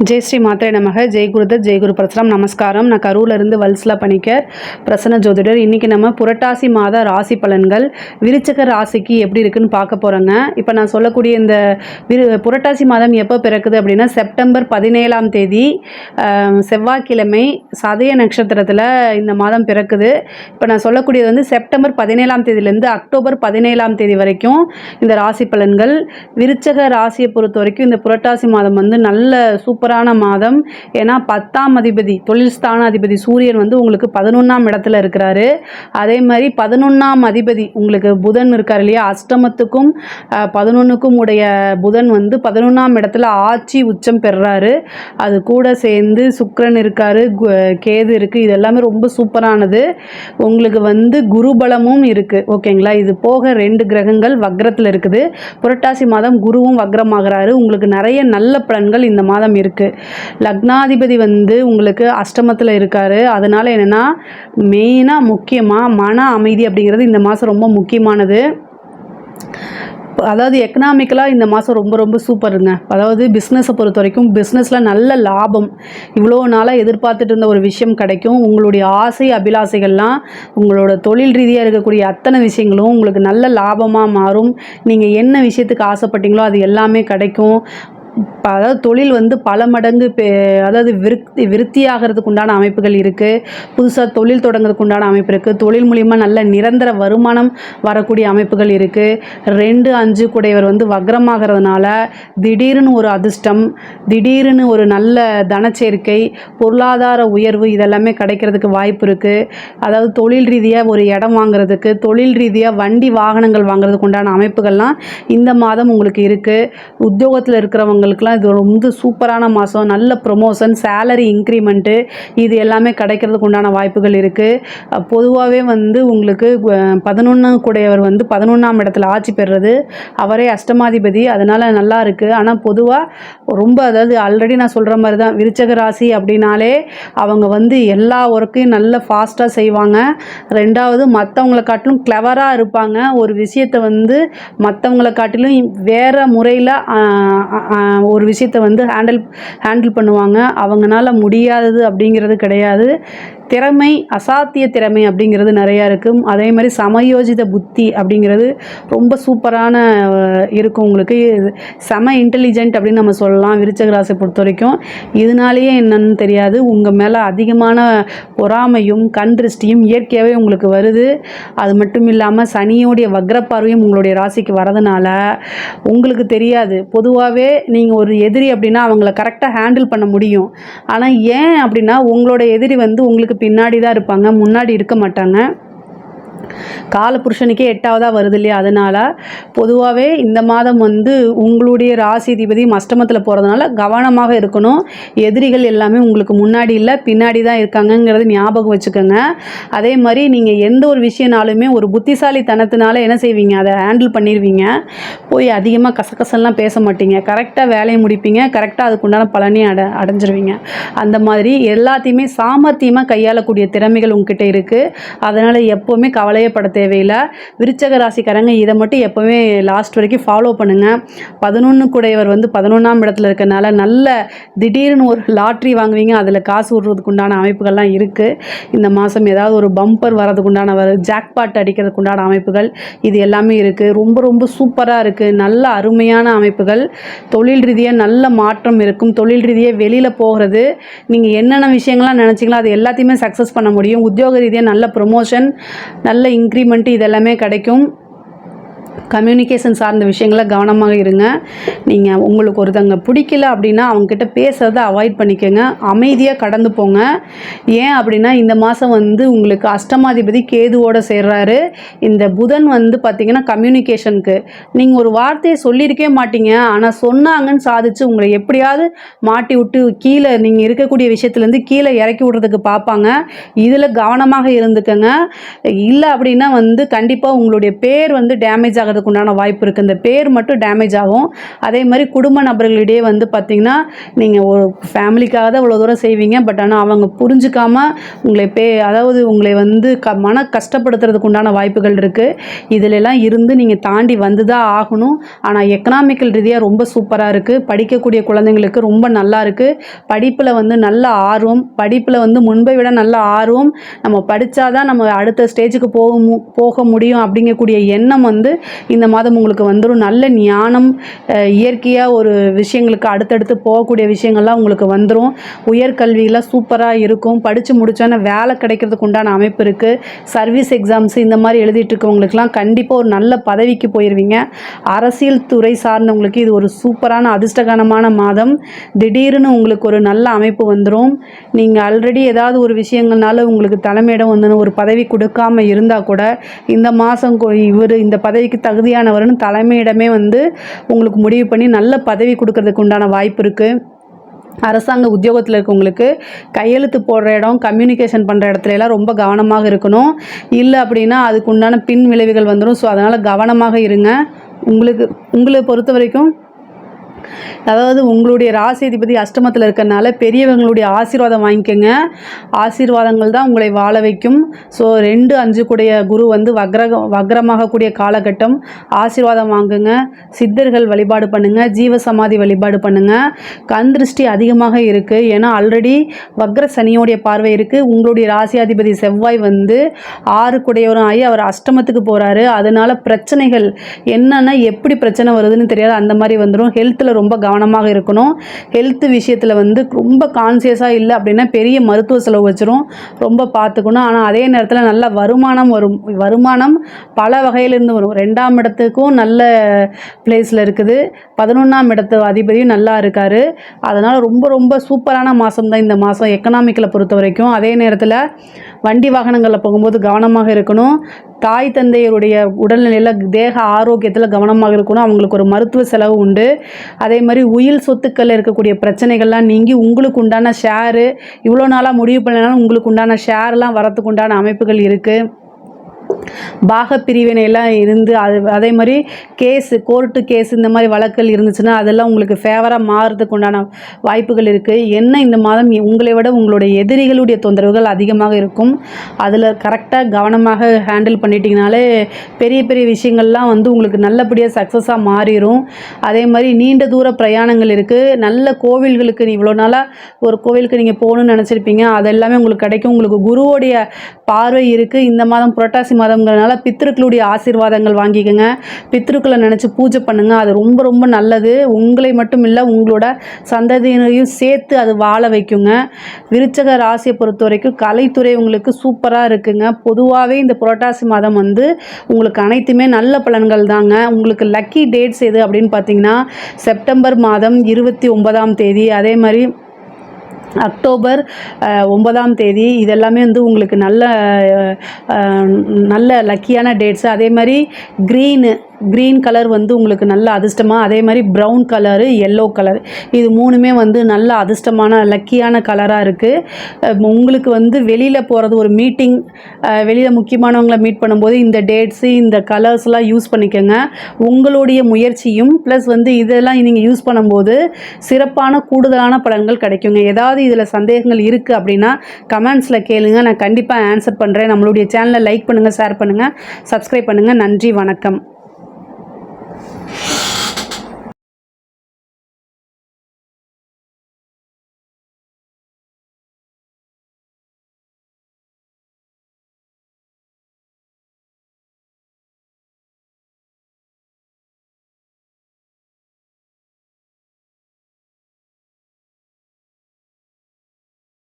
ஜெய் ஸ்ரீ மாத்திரை நமக. ஜெய் குருதத், ஜெய் குரு பரசுராம். நமஸ்காரம். நான் கரூர்லேருந்து வல்சலா பணிக்கர், பிரசன்ன ஜோதிடர். இன்றைக்கி நம்ம புரட்டாசி மாத ராசி பலன்கள் விருச்சிக ராசிக்கு எப்படி இருக்குன்னு பார்க்க போகிறோங்க. இப்போ நான் சொல்லக்கூடிய இந்த புரட்டாசி மாதம் எப்போ பிறக்குது அப்படின்னா செப்டம்பர் 17ஆம் தேதி செவ்வாய்க்கிழமை சதய நட்சத்திரத்தில் இந்த மாதம் பிறக்குது. இப்போ நான் சொல்லக்கூடியது வந்து செப்டம்பர் 17ஆம் தேதியிலேருந்து அக்டோபர் 17ஆம் தேதி வரைக்கும் இந்த ராசி பலன்கள். விருச்சிக ராசியை பொறுத்த வரைக்கும் இந்த புரட்டாசி மாதம் வந்து நல்ல சூப்பரான மாதம். ஏன்னா 10ஆம் அதிபதி, தொழில் ஸ்தான அதிபதி சூரியன் வந்து உங்களுக்கு 11ஆம் இடத்துல இருக்கிறாரு. அதே மாதிரி 11ஆம் அதிபதி உங்களுக்கு புதன் இருக்கார் இல்லையா, அஷ்டமத்துக்கும் 11க்கும் உடைய புதன் வந்து 11ஆம் இடத்துல ஆட்சி உச்சம் பெறுறாரு. அது கூட சேர்ந்து சுக்கிரன் இருக்காரு, கேது இருக்குது. இது எல்லாமே ரொம்ப சூப்பரானது. உங்களுக்கு வந்து குருபலமும் இருக்குது. ஓகேங்களா. இது போக 2 கிரகங்கள் வக்ரத்தில் இருக்குது. புரட்டாசி மாதம் குருவும் வக்ரமாகிறாரு. உங்களுக்கு நிறைய நல்ல பலன்கள் இந்த மாதம் இருக்குது. லக்னாதிபதி வந்து உங்களுக்கு அஷ்டமத்தில் இருக்கார். அதனால் என்னென்னா மெயினாக முக்கியமாக மன அமைதி அப்படிங்கிறது இந்த மாதம் ரொம்ப முக்கியமானது. அதாவது எக்கனாமிக்கலாக இந்த மாதம் ரொம்ப ரொம்ப சூப்பருங்க. அதாவது பிஸ்னஸை பொறுத்த வரைக்கும் பிஸ்னஸில் நல்ல லாபம், இவ்வளோ நாளாக எதிர்பார்த்துட்டு இருந்த ஒரு விஷயம் கிடைக்கும். உங்களுடைய ஆசை அபிலாசைகள்லாம், உங்களோட தொழில் ரீதியாக இருக்கக்கூடிய அத்தனை விஷயங்களும் உங்களுக்கு நல்ல லாபமாக மாறும். நீங்கள் என்ன விஷயத்துக்கு ஆசைப்பட்டீங்களோ அது எல்லாமே கிடைக்கும். அதாவது தொழில் வந்து பல மடங்கு அதாவது விருத்தியாகிறதுக்கு உண்டான அமைப்புகள் இருக்குது. புதுசாக தொழில் தொடங்குறதுக்கு உண்டான அமைப்பு இருக்குது. தொழில் மூலிமா நல்ல நிரந்தர வருமானம் வரக்கூடிய அமைப்புகள் இருக்குது. 2-5 கூடையவர் வந்து வக்ரமாகிறதுனால திடீர்னு ஒரு அதிர்ஷ்டம், திடீர்னு ஒரு நல்ல தனச்சேர்க்கை, பொருளாதார உயர்வு இதெல்லாமே கிடைக்கிறதுக்கு வாய்ப்பு இருக்குது. அதாவது தொழில் ரீதியாக ஒரு இடம் வாங்குறதுக்கு, தொழில் ரீதியாக வண்டி வாகனங்கள் வாங்குறதுக்கு உண்டான அமைப்புகள்லாம் இந்த மாதம் உங்களுக்கு இருக்குது. உத்தியோகத்தில் இருக்கிறவங்க இது ரொம்ப சூப்பரான மாதம். நல்ல ப்ரொமோஷன், சேலரி இன்க்ரிமெண்ட்டு இது எல்லாமே கிடைக்கிறதுக்கு உண்டான வாய்ப்புகள் இருக்குது. பொதுவாகவே வந்து உங்களுக்கு 11 கூடையவர் வந்து 11ஆம் இடத்துல ஆட்சி பெறுறது, அவரே அஷ்டமாதிபதி. அதனால் நல்லா இருக்குது. ஆனால் பொதுவாக ரொம்ப அதாவது ஆல்ரெடி நான் சொல்கிற மாதிரி தான், விருச்சிக ராசி அப்படின்னாலே அவங்க வந்து எல்லா ஒர்க்கையும் நல்ல ஃபாஸ்ட்டாக செய்வாங்க. 2வது மற்றவங்களை காட்டிலும் கிளவராக இருப்பாங்க. ஒரு விஷயத்தை வந்து மற்றவங்களை காட்டிலும் வேறு முறையில் ஒரு விஷயத்தை வந்து ஹேண்டில் பண்ணுவாங்க. அவங்களால முடியாதது அப்படிங்கிறது கிடையாது. திறமை, அசாத்திய திறமை அப்படிங்கிறது நிறையா இருக்கும். அதே மாதிரி சமயோஜித புத்தி அப்படிங்கிறது ரொம்ப சூப்பரான இருக்கும். உங்களுக்கு செம இன்டெலிஜென்ட் அப்படின்னு நம்ம சொல்லலாம் விருச்சிக ராசியை பொறுத்த வரைக்கும். இதனாலேயே என்னன்னு தெரியாது, உங்கள் மேலே அதிகமான பொறாமையும் கண் திருஷ்டியும் இயற்கையாகவே உங்களுக்கு வருது. அது மட்டும் இல்லாமல் சனியோடைய வக்ரப்பார்வையும் உங்களுடைய ராசிக்கு வரதுனால உங்களுக்கு தெரியாது. பொதுவாகவே நீங்கள் ஒரு எதிரி அப்படின்னா அவங்கள கரெக்டாக ஹேண்டில் பண்ண முடியும். ஆனால் ஏன் அப்படின்னா உங்களோட எதிரி வந்து உங்களுக்கு பின்னாடி தான் இருப்பாங்க, முன்னாடி இருக்க மாட்டாங்க. காலபுருஷனுக்கே 8ஆவதாக வருது இல்லையா. அதனால் பொதுவாகவே இந்த மாதம் வந்து உங்களுடைய ராசி அதிபதி அஷ்டமத்தில் போகிறதுனால கவனமாக இருக்கணும். எதிரிகள் எல்லாமே உங்களுக்கு முன்னாடி இல்லை, பின்னாடி தான் இருக்காங்கங்கிறது ஞாபகம் வச்சுக்கோங்க. அதே மாதிரி நீங்கள் எந்த ஒரு விஷயனாலுமே ஒரு புத்திசாலித்தனத்தினால என்ன செய்வீங்க, அதை ஹேண்டில் பண்ணிடுவீங்க. போய் அதிகமாக கசகசெல்லாம் பேச மாட்டீங்க. கரெக்டாக வேலையை முடிப்பீங்க, கரெக்டாக அதுக்குண்டான பலனையும் அடைஞ்சிருவீங்க. அந்த மாதிரி எல்லாத்தையுமே சாமர்த்தியமாக கையாளக்கூடிய திறமைகள் உங்ககிட்ட இருக்குது. அதனால் எப்போவுமே கவலையப்பட தேவையில்லை. விருச்சிக ராசிக்காரங்க இதை மட்டும் எப்போவுமே லாஸ்ட் வரைக்கும் ஃபாலோ பண்ணுங்கள். 11 கூடையவர் வந்து 11ஆம் இடத்துல இருக்கனால நல்ல திடீர்னு ஒரு லாட்ரி வாங்குவீங்க, அதில் காசு விடுறதுக்கு உண்டான அமைப்புகள்லாம் இருக்குது. இந்த மாதம் ஏதாவது ஒரு பம்பர் வரதுக்கு உண்டான ஜாக்பாட் அடிக்கிறதுக்கு உண்டான அமைப்புகள் இது எல்லாமே இருக்குது. ரொம்ப ரொம்ப சூப்பராக இருக்குது. நல்ல அருமையான அமைப்புகள். தொழில் ரீதியாக நல்ல மாற்றம் இருக்கும். தொழில் ரீதியாக வெளியில் போகிறது, நீங்கள் என்னென்ன விஷயங்கள்லாம் நினச்சிங்களோ அது எல்லாத்தையுமே சக்ஸஸ் பண்ண முடியும். உத்தியோக ரீதியாக நல்ல ப்ரொமோஷன், நல்ல இன்க்ரிமெண்ட் இதெல்லாமே கிடைக்கும். கம்யூனிகேஷன் சார்ந்த விஷயங்களில் கவனமாக இருங்க. நீங்கள் உங்களுக்கு ஒருத்தங்க பிடிக்கல அப்படின்னா அவங்கக்கிட்ட பேசுகிறத அவாய்ட் பண்ணிக்கோங்க. அமைதியாக கடந்து போங்க. ஏன் அப்படின்னா இந்த மாதம் வந்து உங்களுக்கு அஷ்டமாதிபதி கேதுவோடு சேர்றாரு. இந்த புதன் வந்து பார்த்திங்கன்னா கம்யூனிகேஷனுக்கு நீங்கள் ஒரு வார்த்தையை சொல்லியிருக்கவே மாட்டீங்க, ஆனால் சொன்னாங்கன்னு சாதிச்சு உங்களை எப்படியாவது மாட்டி விட்டு கீழே நீங்கள் இருக்கக்கூடிய விஷயத்துலேருந்து கீழே இறக்கி விடுறதுக்கு பார்ப்பாங்க. இதில் கவனமாக இருந்துக்கங்க. இல்லை அப்படின்னா வந்து கண்டிப்பாக உங்களுடைய பேர் வந்து டேமேஜ் ஆகிறதுக்கு உண்டான வாய்ப்பு இருக்குது. இந்த பேர் மட்டும் டேமேஜ் ஆகும். அதே மாதிரி குடும்ப நபர்களிடையே வந்து பார்த்திங்கன்னா நீங்கள் ஒரு ஃபேமிலிக்காக தான் இவ்வளோ தூரம் செய்வீங்க. பட் ஆனால் அவங்க புரிஞ்சுக்காமல் உங்களை அதாவது உங்களை வந்து மன கஷ்டப்படுத்துறதுக்கு உண்டான வாய்ப்புகள் இருக்குது. இதிலெல்லாம் இருந்து நீங்கள் தாண்டி வந்து தான் ஆகணும். ஆனால் எக்கனாமிக்கல் ரீதியாக ரொம்ப சூப்பராக இருக்குது. படிக்கக்கூடிய குழந்தைங்களுக்கு ரொம்ப நல்லா இருக்குது. படிப்பில் வந்து நல்ல ஆர்வம், படிப்பில் வந்து முன்பை விட நல்ல ஆர்வம், நம்ம படித்தாதான் நம்ம அடுத்த ஸ்டேஜுக்கு போக முடியும் அப்படிங்கக்கூடிய எண்ணம் வந்து இந்த மாதம் உங்களுக்கு வந்துடும். நல்ல ஞானம், இயற்கையாக ஒரு விஷயங்களுக்கு அடுத்தடுத்து போகக்கூடிய விஷயங்கள்லாம் உங்களுக்கு வந்துடும். உயர்கல்வியெல்லாம் சூப்பராக இருக்கும். படித்து முடித்தோன்னே வேலை கிடைக்கிறதுக்கு உண்டான அமைப்பு இருக்குது. சர்வீஸ் எக்ஸாம்ஸ் இந்த மாதிரி எழுதிட்டு இருக்கவங்களுக்குலாம் கண்டிப்பாக ஒரு நல்ல பதவிக்கு போயிடுவீங்க. அரசியல் துறை சார்ந்தவங்களுக்கு இது ஒரு சூப்பரான அதிர்ஷ்டகரமான மாதம். திடீர்னு உங்களுக்கு ஒரு நல்ல அமைப்பு வந்துடும். நீங்கள் ஆல்ரெடி ஏதாவது ஒரு விஷயங்கள்னால உங்களுக்கு தலைமையிடம் வந்து ஒரு பதவி கொடுக்காம இருந்தால் கூட இந்த மாதம் இவர் இந்த பதவிக்கு தகுதியானவர்னு தலைமையிடமே வந்து உங்களுக்கு முடிவு பண்ணி நல்ல பதவி கொடுக்கறதுக்கு உண்டான வாய்ப்பு இருக்குது. அரசாங்க உத்தியோகத்தில் இருக்கவங்களுக்கு கையெழுத்து போடுற இடம், கம்யூனிகேஷன் பண்ணுற இடத்துலலாம் ரொம்ப கவனமாக இருக்கணும். இல்லை அப்படின்னா அதுக்கு உண்டான பின் விளைவுகள் வந்துடும். ஸோ அதனால் கவனமாக இருங்க. உங்களை பொறுத்த வரைக்கும் அதாவது உங்களுடைய ராசி அதிபதி அஷ்டமத்தில் இருக்கிறனால பெரியவங்களுடைய ஆசீர்வாதம் வாங்கிக்கோங்க. ஆசீர்வாதங்கள் தான் உங்களை வாழ வைக்கும். ஸோ 2-5 கூடிய குரு வந்து வக்ரமாகக்கூடிய காலகட்டம். ஆசீர்வாதம் வாங்குங்க. சித்தர்கள் வழிபாடு பண்ணுங்கள். ஜீவசமாதி வழிபாடு பண்ணுங்கள். கண் திருஷ்டி அதிகமாக இருக்குது. ஏன்னா ஆல்ரெடி வக்ர சனியோடைய பார்வை இருக்குது. உங்களுடைய ராசி அதிபதி செவ்வாய் வந்து 6 கூடையவரும் ஆகி அவர் அஷ்டமத்துக்கு போகிறாரு. அதனால் பிரச்சனைகள் என்னென்னா எப்படி பிரச்சனை வருதுன்னு தெரியாது, அந்த மாதிரி வந்துடும். ஹெல்த்தில் ரொம்ப கவனமாக இருக்கணும். ஹெல்த் விஷயத்தில் வந்து ரொம்ப கான்சியஸாக இல்லை அப்படின்னா பெரிய மருத்துவ செலவு வச்சிரும். ரொம்ப பார்த்துக்கணும். ஆனால் அதே நேரத்தில் நல்ல வருமானம் வரும். வருமானம் பல வகையிலிருந்து வரும். 2ஆம் இடத்துக்கும் நல்ல பிளேஸில் இருக்குது. 11ஆம் இடத்து அதிபதியும் நல்லா இருக்கார். அதனால் ரொம்ப ரொம்ப சூப்பரான மாதம் தான் இந்த மாதம் எக்கனாமிக்கில் பொறுத்த வரைக்கும். அதே நேரத்தில் வண்டி வாகனங்களில் போகும்போது கவனமாக இருக்கணும். தாய் தந்தையருடைய உடல்நிலையில், தேக ஆரோக்கியத்தில் கவனமாக இருக்கணும். அவங்களுக்கு ஒரு மருத்துவ செலவு உண்டு. அதே மாதிரி உயில் சொத்துக்களில் இருக்கக்கூடிய பிரச்சனைகள்லாம் நீங்கி உங்களுக்கு உண்டான ஷேரு இவ்வளோ நாளாக முடிவு பண்ணனாலும் உங்களுக்கு உண்டான ஷேர்லாம் வரத்துக்கு உண்டான அமைப்புகள் இருக்குது. பாக பிரிவினையெல்லாம் இருந்து அதே மாதிரி கோர்ட்டு கேஸ் இந்த மாதிரி வழக்குகள் இருந்துச்சுன்னா அதெல்லாம் உங்களுக்கு ஃபேவராக மாறுறதுக்கு உண்டான வாய்ப்புகள் இருக்குது. என்ன இந்த மாதம் உங்களை விட உங்களுடைய எதிரிகளுடைய தொந்தரவுகள் அதிகமாக இருக்கும். அதில் கரெக்டாக கவனமாக ஹேண்டில் பண்ணிட்டீங்கனாலே பெரிய பெரிய விஷயங்கள்லாம் வந்து உங்களுக்கு நல்லபடியாக சக்ஸஸாக மாறிடும். அதே மாதிரி நீண்ட தூர பிரயாணங்கள் இருக்குது. நல்ல கோவில்களுக்கு இவ்வளோ நாளாக ஒரு கோவிலுக்கு நீங்கள் போகணுன்னு நினச்சிருப்பீங்க, அதெல்லாமே உங்களுக்கு கிடைக்கும். உங்களுக்கு குருவோடைய பார்வை இருக்குது. இந்த மாதம் புரட்டாசி மாதம்ங்கிறதுனால பித்ருக்களுடைய ஆசீர்வாதங்கள் வாங்கிக்கோங்க. பித்ருக்களை நினச்சி பூஜை பண்ணுங்கள். அது ரொம்ப ரொம்ப நல்லது. உங்களை மட்டும் இல்லை, உங்களோட சந்ததியினரையும் சேர்த்து அது வாழ வைக்குங்க. விருச்சக ராசியை பொறுத்த வரைக்கும் கலைத்துறை உங்களுக்கு சூப்பராக இருக்குங்க. பொதுவாகவே இந்த புரட்டாசி மாதம் வந்து உங்களுக்கு அனைத்துமே நல்ல பலன்கள் தாங்க. உங்களுக்கு லக்கி டேட்ஸ் எது அப்படின்னு பார்த்தீங்கன்னா செப்டம்பர் மாதம் 29ஆம் தேதி, அதே மாதிரி அக்டோபர் 9ஆம் தேதி, இதெல்லாமே வந்து உங்களுக்கு நல்ல லக்கியான டேட்ஸு. அதே மாதிரி க்ரீன் கலர் வந்து உங்களுக்கு நல்ல அதிர்ஷ்டமாக, அதே மாதிரி ப்ரௌன் கலரு, எல்லோ கலர், இது 3மே வந்து நல்ல அதிர்ஷ்டமான லக்கியான கலராக இருக்குது. உங்களுக்கு வந்து வெளியில் போகிறது, ஒரு மீட்டிங், வெளியில் முக்கியமானவங்களை மீட் பண்ணும்போது இந்த டேட்ஸு இந்த கலர்ஸ்லாம் யூஸ் பண்ணிக்கோங்க. உங்களுடைய முயற்சியும் ப்ளஸ் வந்து இதெல்லாம் நீங்கள் யூஸ் பண்ணும்போது சிறப்பான கூடுதலான பலன்கள் கிடைக்குங்க. ஏதாவது இதில் சந்தேகங்கள் இருக்குது அப்படின்னா கமெண்ட்ஸில் கேளுங்க, நான் கண்டிப்பாக ஆன்சர் பண்ணுறேன். நம்மளுடைய சேனலை லைக் பண்ணுங்கள், ஷேர் பண்ணுங்கள், சப்ஸ்கிரைப் பண்ணுங்கள். நன்றி, வணக்கம்.